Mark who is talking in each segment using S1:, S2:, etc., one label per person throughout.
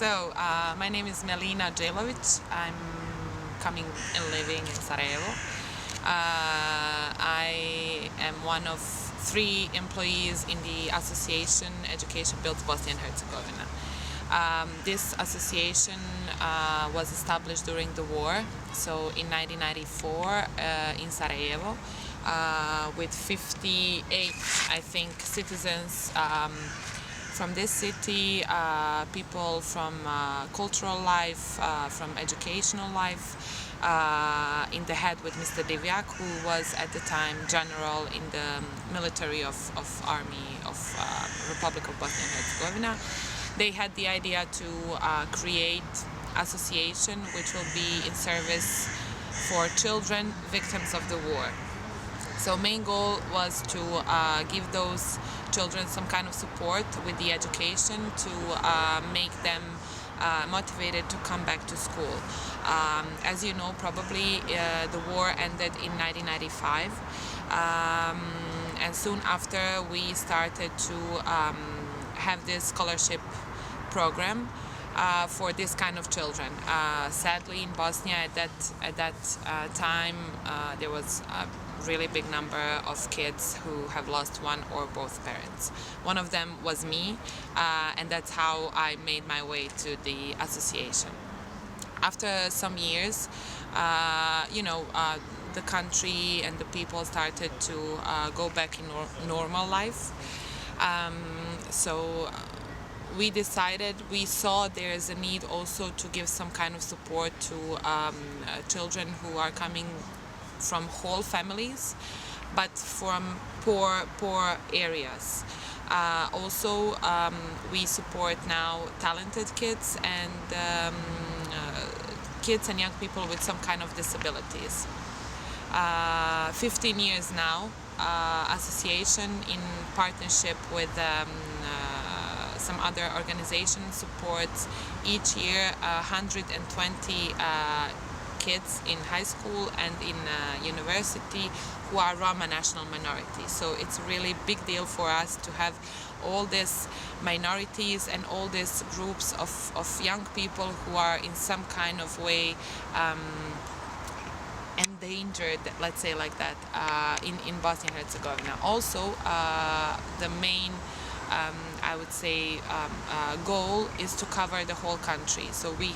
S1: My name is Melina Dzelovic. I'm coming and living in Sarajevo. I am one of 3 employees in the association Education Builds Bosnia and Herzegovina. This association was established during the war, so in 1994 in Sarajevo, with 58, I think, citizens from this city, people from cultural life, from educational life, in the head with Mr. Divjak, who was at the time general in the military of Army of Republic of Bosnia and Herzegovina. They had the idea to create association which will be in service for children victims of the war. So main goal was to give those children some kind of support with the education to make them motivated to come back to school. As you know, probably the war ended in 1995, and soon after we started to have this scholarship program for this kind of children. Sadly, in Bosnia at that time, there was a really big number of kids who have lost one or both parents. One of them was me, and that's how I made my way to the association. After some years, the country and the people started to go back in normal life. We saw there's a need also to give some kind of support to children who are coming from whole families, but from poor areas. We support now talented kids and kids and young people with some kind of disabilities. 15 years now, association in partnership with some other organizations supports each year 120 kids in high school and in university who are Roma national minority. So it's a really big deal for us to have all these minorities and all these groups of young people who are in some kind of way endangered, let's say like that, in Bosnia and Herzegovina. Also, the main I would say goal is to cover the whole country. So we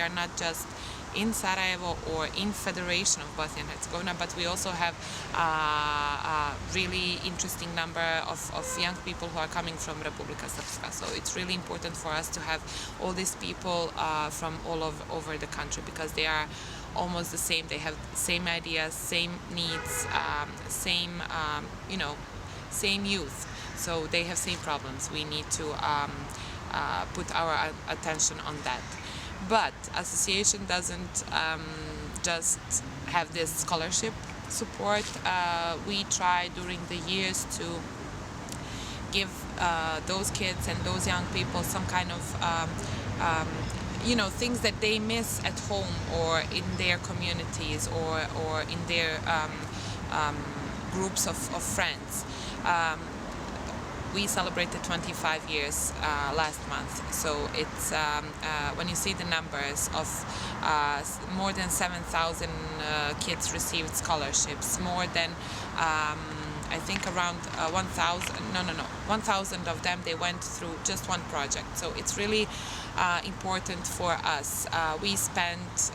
S1: are not just in Sarajevo or in Federation of Bosnia and Herzegovina, but we also have a really interesting number of young people who are coming from Republika Srpska. So it's really important for us to have all these people from all over the country, because they are almost the same. They have the same ideas, same needs, same youth. So they have same problems. We need to put our attention on that. But association doesn't just have this scholarship support. We try during the years to give those kids and those young people some kind of things that they miss at home or in their communities or in their groups of friends. We celebrated 25 years last month, so it's when you see the numbers of more than 7,000 kids received scholarships, more than I think around 1,000 of them, they went through just one project. So it's really important for us. We spent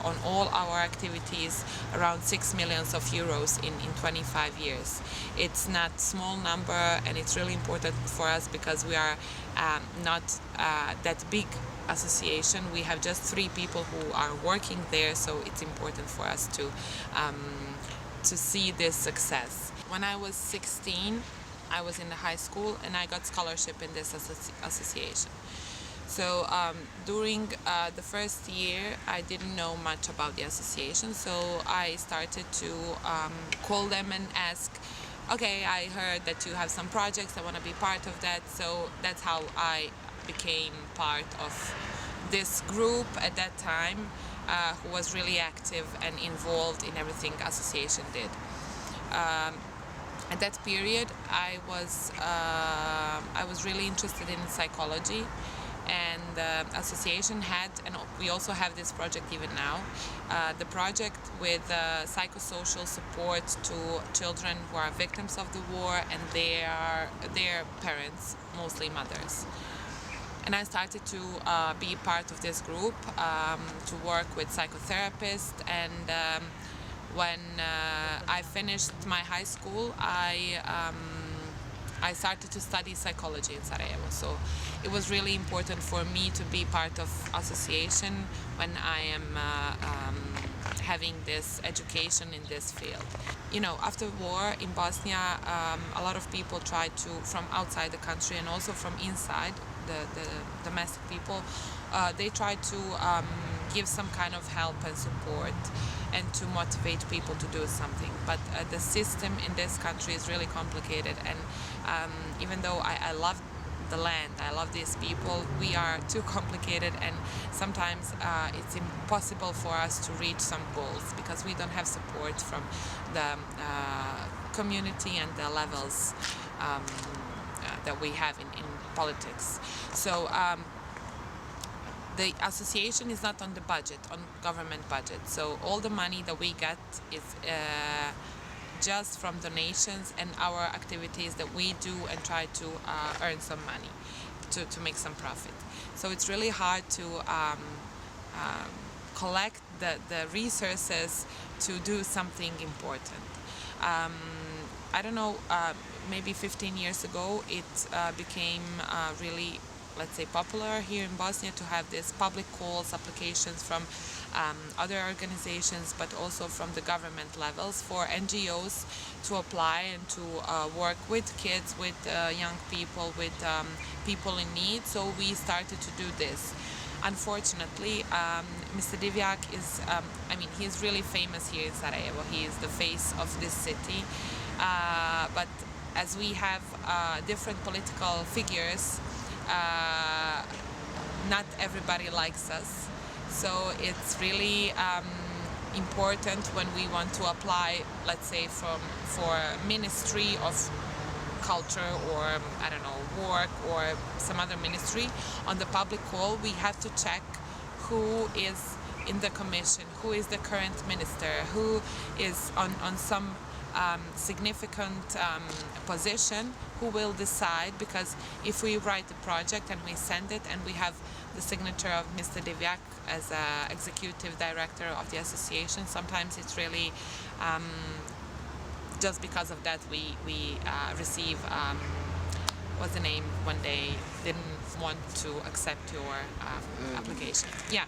S1: on all our activities around 6 million euros in 25 years. It's not small number, and it's really important for us because we are not that big association. We have just 3 people who are working there, so it's important for us to see this success. When I was 16, I was in the high school and I got scholarship in this association. So during the first year, I didn't know much about the association, so I started to call them and ask, okay, I heard that you have some projects, I want to be part of that. So that's how I became part of this group at that time, who was really active and involved in everything association did. At that period, I was really interested in psychology, And the association had, and we also have this project even now, the project with psychosocial support to children who are victims of the war and their parents, mostly mothers. And I started to be part of this group, to work with psychotherapists. And when I finished my high school, I started to study psychology in Sarajevo. So it was really important for me to be part of association when I am having this education in this field. You know, after war in Bosnia, a lot of people tried to, from outside the country and also from inside, the domestic people, they tried to give some kind of help and support and to motivate people to do something. But the system in this country is really complicated, and even though I love the land, I love these people, we are too complicated, and sometimes it's impossible for us to reach some goals because we don't have support from the community and the levels that we have in politics. So the association is not on the budget, on government budget. So all the money that we get is just from donations and our activities that we do and try to earn some money, to make some profit. So it's really hard to collect the resources to do something important. I don't know, maybe 15 years ago it became really, let's say, popular here in Bosnia to have these public calls, applications from other organizations, but also from the government levels for NGOs to apply and to work with kids, with young people, with people in need. So we started to do this. Unfortunately, Mr. Divjak is, he's really famous here in Sarajevo. He is the face of this city. But as we have different political figures, not everybody likes us. So it's really important when we want to apply, let's say, for Ministry of Culture or, I don't know, work or some other ministry, on the public call we have to check who is in the commission, who is the current minister, who is on some significant position, who will decide, because if we write the project and we send it and we have the signature of Mr. Divjak as executive director of the association, sometimes it's really just because of that we receive what's the name when they didn't want to accept your application. Yeah.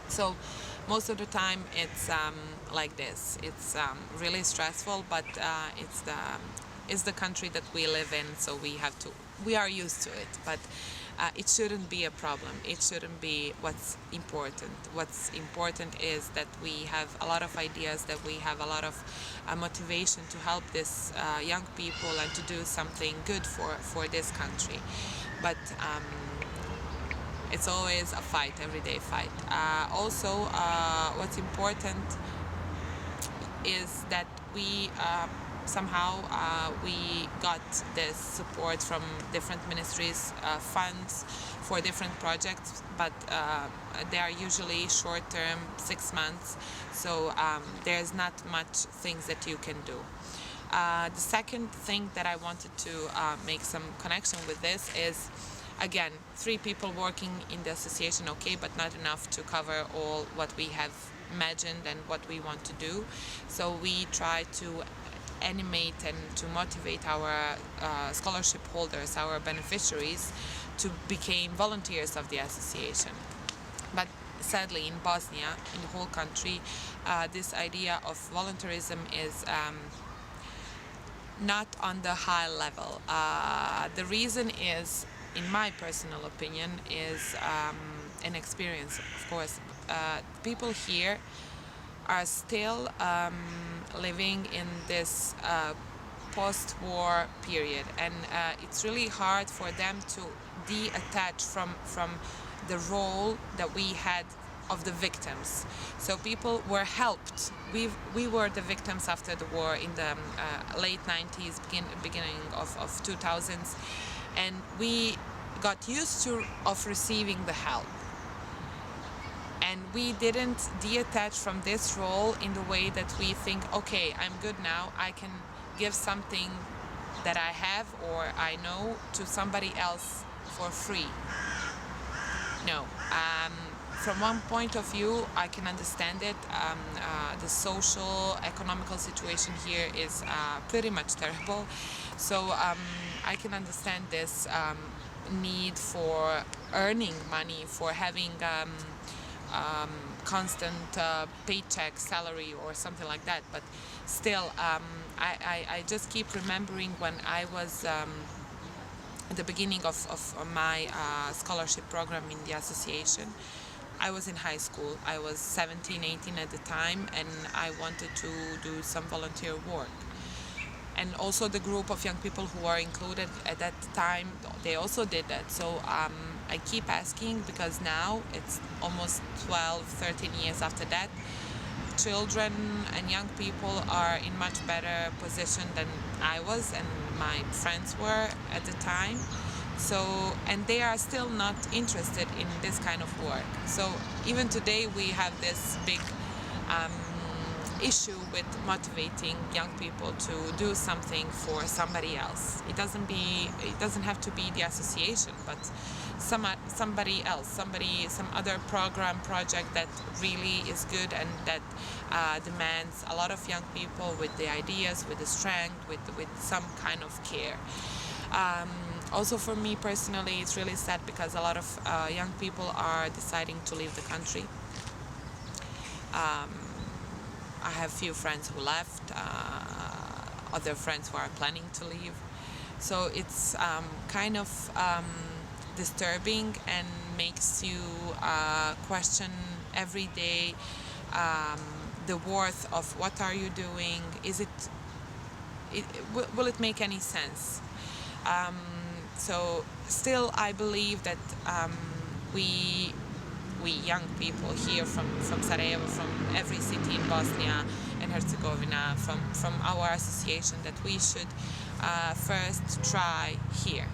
S1: So most of the time it's like this. It's really stressful, but it's the country that we live in, so we are used to it. But it shouldn't be a problem. It shouldn't be what's important. What's important is that we have a lot of ideas, that we have a lot of motivation to help these young people and to do something good for this country. But it's always a fight, everyday fight. Also, what's important is that we somehow we got this support from different ministries, funds for different projects, but they are usually short-term, 6 months, so there's not much things that you can do. The second thing that I wanted to make some connection with this is, again, 3 people working in the association, okay, but not enough to cover all what we have imagined and what we want to do. So we try to animate and to motivate our scholarship holders, our beneficiaries, to become volunteers of the association. But sadly, in Bosnia, in the whole country, this idea of volunteerism is not on the high level. The reason is, in my personal opinion, is an experience, of course. People here are still living in this post-war period, and it's really hard for them to detach from the role that we had of the victims. So people were helped. We were the victims after the war in the late 90s, beginning of 2000s, and we got used to of receiving the help, and we didn't detach from this role in the way that we think, okay, I'm good now, I can give something that I have or I know to somebody else for free. No. From one point of view, I can understand it. The social, economical situation here is pretty much terrible. So I can understand this need for earning money, for having constant paycheck, salary, or something like that. But still, I just keep remembering when I was at the beginning of my scholarship program in the association. I was in high school. I was 17, 18 at the time, and I wanted to do some volunteer work. And also the group of young people who were included at that time, they also did that. So I keep asking, because now it's almost 12, 13 years after that, children and young people are in much better position than I was and my friends were at the time. So, and they are still not interested in this kind of work. So even today we have this big issue with motivating young people to do something for somebody else. It doesn't have to be the association, but somebody else, some other project that really is good and that demands a lot of young people with the ideas, with the strength, with some kind of care. Also for me personally, it's really sad because a lot of young people are deciding to leave the country. I have few friends who left, other friends who are planning to leave. So it's kind of disturbing and makes you question every day the worth of what are you doing. Will it make any sense? So still I believe that we young people here from Sarajevo, from every city in Bosnia and Herzegovina, from our association, that we should first try here.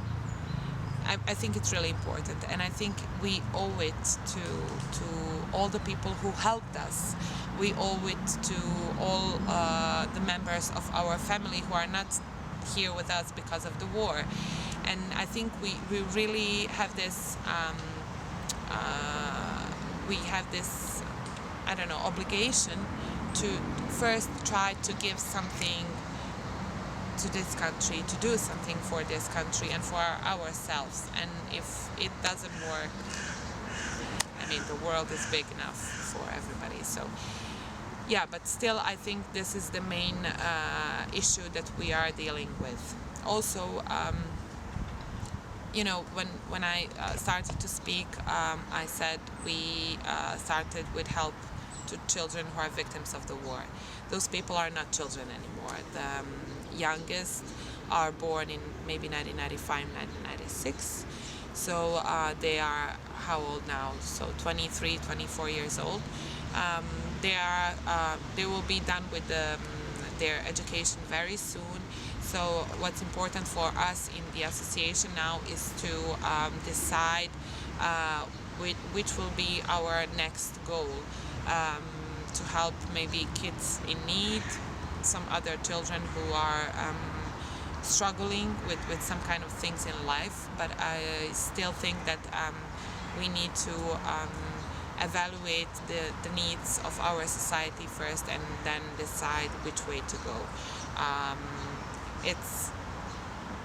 S1: I think it's really important, and I think we owe it to all the people who helped us. We owe it to all the members of our family who are not here with us because of the war. And I think we really have this obligation to first try to give something to this country, to do something for this country and for ourselves. And if it doesn't work, I mean, the world is big enough for everybody. So yeah, but still I think this is the main issue that we are dealing with. Also, when I started to speak, I said we started with help to children who are victims of the war. Those people are not children anymore. The youngest are born in maybe 1995, 1996. So they are how old now? So 23, 24 years old. They will be done with their education very soon. So what's important for us in the association now is to decide which will be our next goal, to help maybe kids in need, some other children who are struggling with some kind of things in life. But I still think that we need to evaluate the needs of our society first and then decide which way to go. It's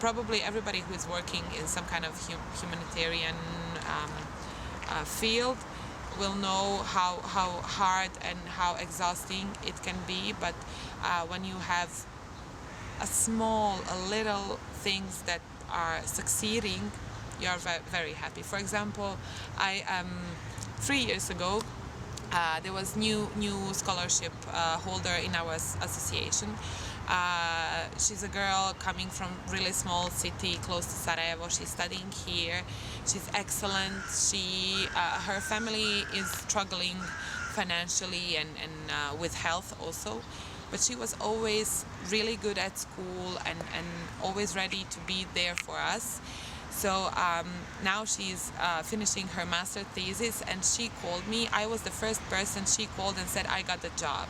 S1: probably everybody who is working in some kind of humanitarian field will know how hard and how exhausting it can be, but when you have a little things that are succeeding, you are very happy. For example, 3 years ago, there was new scholarship holder in our association. She's a girl coming from really small city close to Sarajevo. She's studying here. She's excellent. Her family is struggling financially and with health also, but she was always really good at school and always ready to be there for us. So now she's finishing her master thesis, and she called me. I was the first person she called and said, I got the job.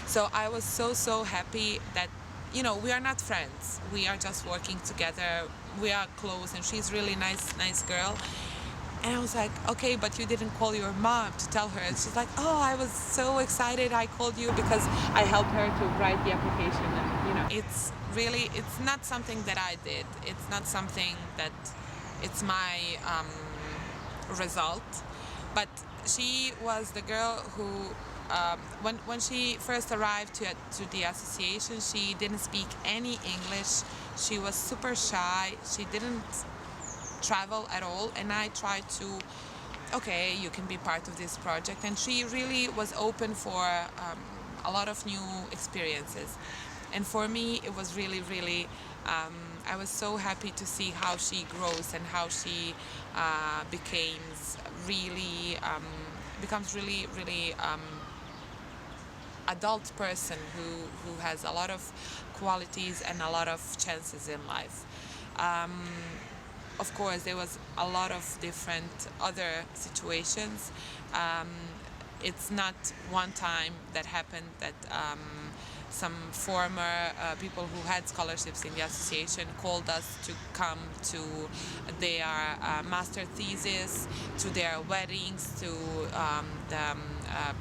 S1: So I was so happy that, you know, we are not friends. We are just working together. We are close, and she's really nice girl. And I was like, okay, but you didn't call your mom to tell her. And she's like, oh, I was so excited. I called you because I helped her to write the application. And, you know, it's not something that I did. It's not something that it's my result. But she was the girl who, when she first arrived to the association, she didn't speak any English. She was super shy. She didn't travel at all, and I tried to, okay, you can be part of this project, and she really was open for a lot of new experiences. And for me, it was really I was so happy to see how she grows and how she becomes really adult person who has a lot of qualities and a lot of chances in life. Of course, there was a lot of different other situations. It's not one time that happened that some former people who had scholarships in the association called us to come to their master thesis, to their weddings, to the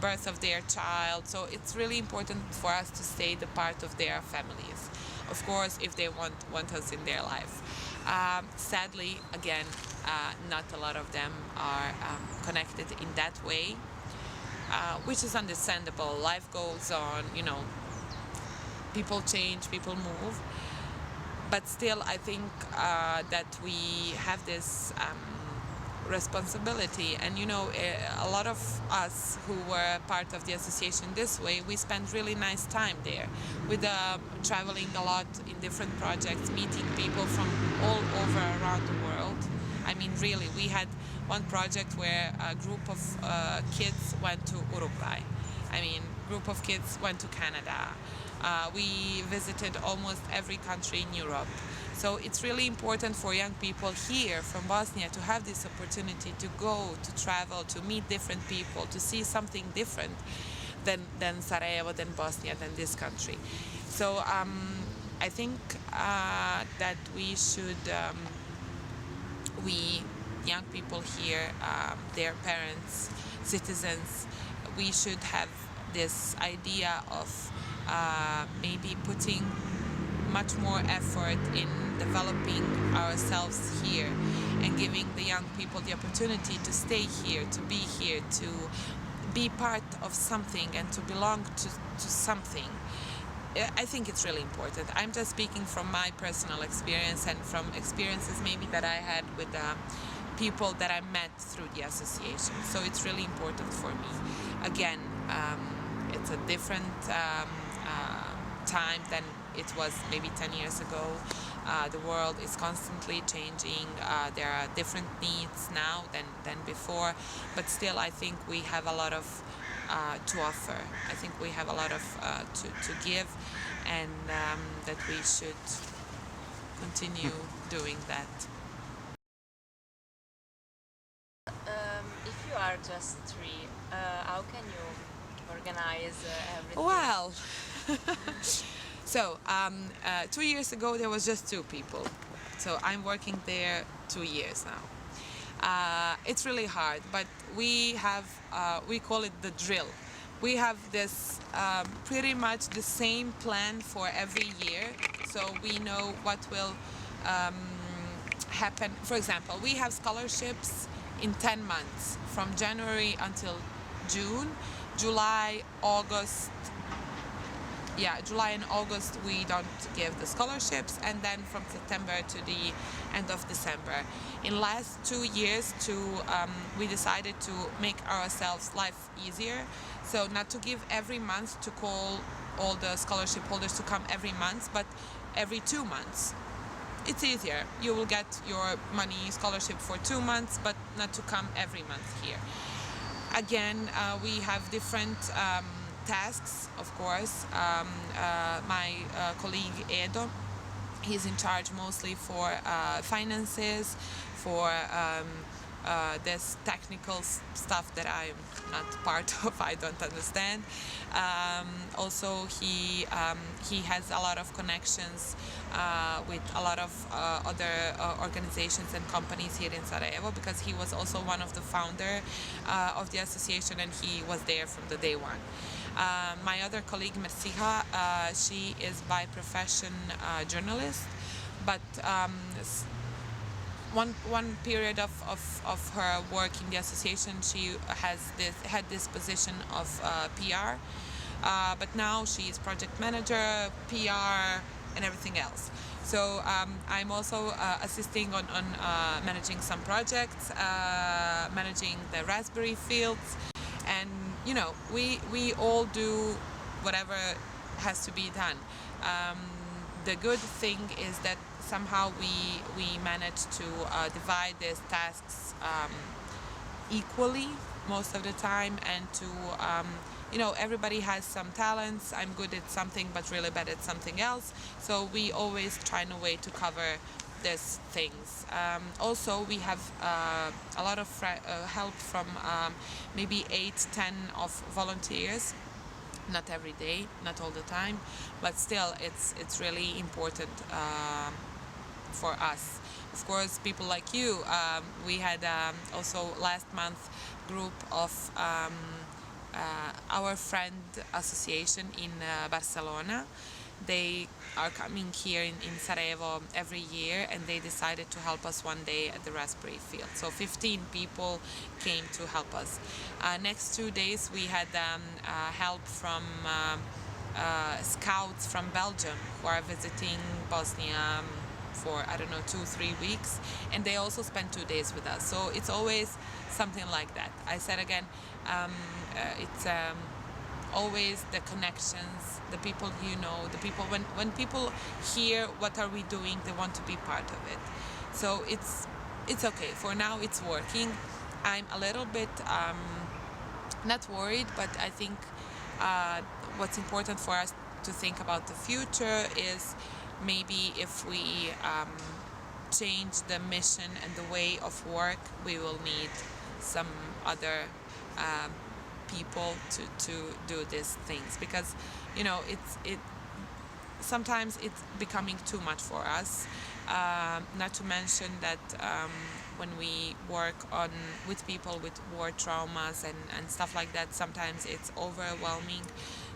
S1: birth of their child. So it's really important for us to stay the part of their families, of course, if they want us in their life. Sadly, again, not a lot of them are connected in that way, which is understandable. Life goes on, you know, people change, people move, but still I think that we have this responsibility. And you know, a lot of us who were part of the association this way, we spent really nice time there with traveling a lot in different projects, meeting people from all over around the world. I mean, really, we had one project where a group of kids went to Uruguay. I mean, group of kids went to Canada. We visited almost every country in Europe. So it's really important for young people here from Bosnia to have this opportunity to go, to travel, to meet different people, to see something different than Sarajevo, than Bosnia, than this country. So I think that we should, we young people here, their parents, citizens, we should have this idea of maybe putting much more effort in developing ourselves here and giving the young people the opportunity to stay here, to be here, to be part of something and to belong to something. I think it's really important. I'm just speaking from my personal experience and from experiences maybe that I had with people that I met through the association. So it's really important for me. Again, it's a different time than it was maybe 10 years ago. The world is constantly changing. There are different needs now than before, but still I think we have a lot of to offer. I think we have a lot of to give, and that we should continue doing that.
S2: If you are just three, how can you organize everything?
S1: Well, so 2 years ago there was just 2 people. So I'm working there 2 years now. It's really hard, but we have, we call it the drill. We have this pretty much the same plan for every year, so we know what will happen. For example, we have scholarships in 10 months, from January until June. July, August, July and August we don't give the scholarships, and then from September to the end of December. In last 2 years we decided to make ourselves life easier, so not to give every month, to call all the scholarship holders to come every month, but every 2 months. It's easier. You will get your money scholarship for 2 months, but not to come every month here. Again, we have different tasks, of course. My colleague Edo, He's in charge mostly for finances, for this technical stuff that I'm not part of, I don't understand. Also, he has a lot of connections with a lot of other organizations and companies here in Sarajevo, because he was also one of the founder of the association, and he was there from the day one. My other colleague, Mersiha, she is by profession journalist, but one period of her work in the association, she had this position of PR, but now she is project manager, PR, and everything else. So I'm also assisting on managing some projects, managing the raspberry fields, and you know, we all do whatever has to be done. The good thing is that somehow we manage to divide these tasks equally most of the time, and to you know, everybody has some talents. I'm good at something but really bad at something else, so we always try in a way to cover these things. Also, we have a lot of help from maybe 8-10 of volunteers. Not every day, not all the time, but still it's really important for us. Of course, people like you. We had also last month group of our friend association in Barcelona. They are coming here in Sarajevo every year, and they decided to help us one day at the raspberry field. So 15 people came to help us. Next 2 days we had help from scouts from Belgium who are visiting Bosnia for, I don't know, 2-3 weeks, and they also spend 2 days with us. So it's always something like that. I said again, it's always the connections, the people you know, the people, when people hear what are we doing, they want to be part of it. So it's okay. For now it's working. I'm a little bit not worried, but I think what's important for us to think about the future is maybe if we change the mission and the way of work, we will need some other people to do these things, because you know sometimes it's becoming too much for us. Not to mention that when we work with people with war traumas and stuff like that, sometimes it's overwhelming,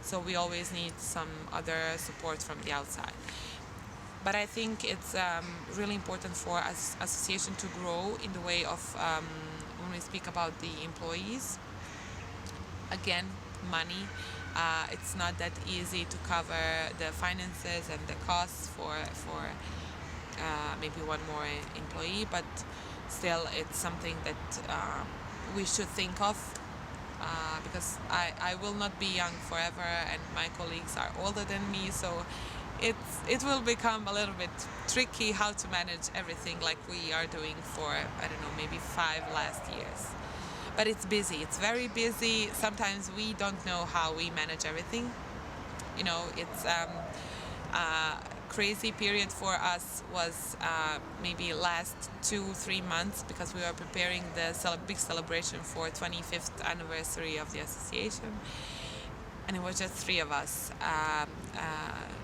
S1: so we always need some other support from the outside. But I think it's really important for us association to grow in the way of when we speak about the employees. Again, money. It's not that easy to cover the finances and the costs for maybe one more employee, but still it's something that we should think of, because I will not be young forever, and my colleagues are older than me, so it will become a little bit tricky how to manage everything like we are doing for, I don't know, maybe 5 last years. But it's busy, it's very busy. Sometimes we don't know how we manage everything. You know, it's crazy period for us was maybe last 2-3 months, because we were preparing the big celebration for 25th anniversary of the association, and it was just 3 of us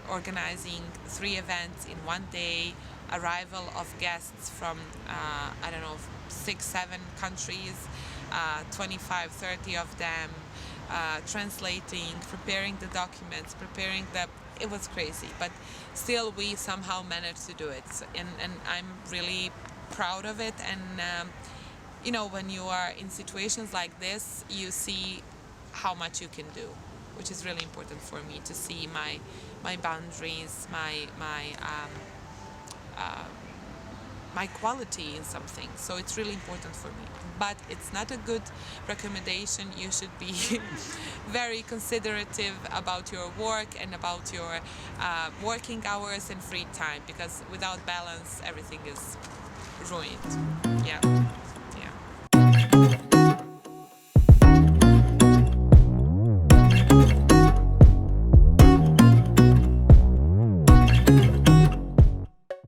S1: organizing 3 events in one day, arrival of guests from I don't know, 6-7 countries, 25-30 of them, translating, preparing the documents, it was crazy, but still we somehow managed to do it, and I'm really proud of it. And you know, when you are in situations like this, you see how much you can do, which is really important for me, to see my boundaries, my quality in something. So it's really important for me. But it's not a good recommendation. You should be very considerative about your work and about your working hours and free time, because without balance, everything is ruined. Yeah.